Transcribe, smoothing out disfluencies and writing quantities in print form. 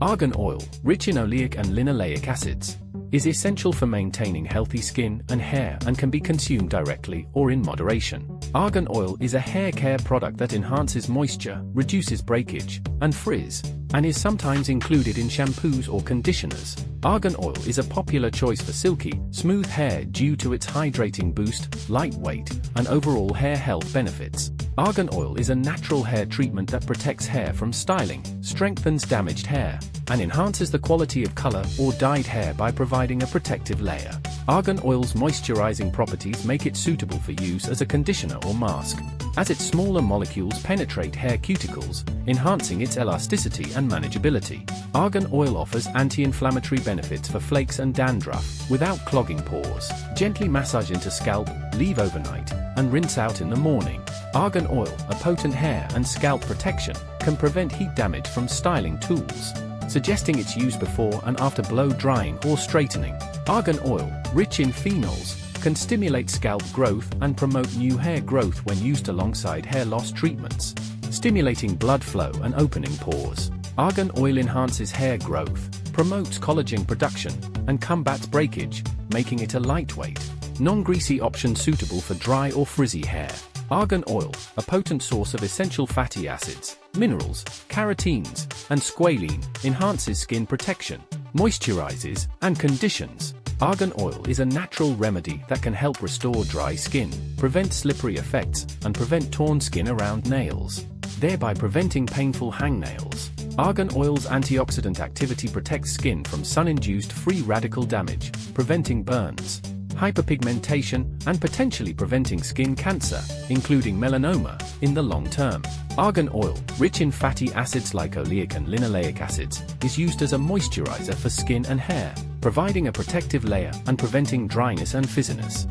Argan oil, rich in oleic and linoleic acids, is essential for maintaining healthy skin and hair and can be consumed directly or in moderation. Argan oil is a hair care product that enhances moisture, reduces breakage, and frizz, and is sometimes included in shampoos or conditioners. Argan oil is a popular choice for silky, smooth hair due to its hydrating boost, lightweight, and overall hair health benefits. Argan oil is a natural hair treatment that protects hair from styling, strengthens damaged hair, and enhances the quality of color or dyed hair by providing a protective layer. Argan oil's moisturizing properties make it suitable for use as a conditioner or mask, as its smaller molecules penetrate hair cuticles, enhancing its elasticity and manageability. Argan oil offers anti-inflammatory benefits for flakes and dandruff, without clogging pores. Gently massage into scalp, leave overnight, and rinse out in the morning. Argan oil, a potent hair and scalp protection, can prevent heat damage from styling tools, suggesting its use before and after blow drying or straightening. Argan oil, rich in phenols, can stimulate scalp growth and promote new hair growth when used alongside hair loss treatments, stimulating blood flow and opening pores. Argan oil enhances hair growth, promotes collagen production, and combats breakage, making it a lightweight, non-greasy option suitable for dry or frizzy hair. Argan oil, a potent source of essential fatty acids, minerals, carotenes, and squalene, enhances skin protection, moisturizes, and conditions. Argan oil is a natural remedy that can help restore dry skin, prevent slippery effects, and prevent torn skin around nails, thereby preventing painful hangnails. Argan oil's antioxidant activity protects skin from sun-induced free radical damage, preventing burns, hyperpigmentation, and potentially preventing skin cancer, including melanoma, in the long term. Argan oil, rich in fatty acids like oleic and linoleic acids, is used as a moisturizer for skin and hair, providing a protective layer and preventing dryness and frizziness.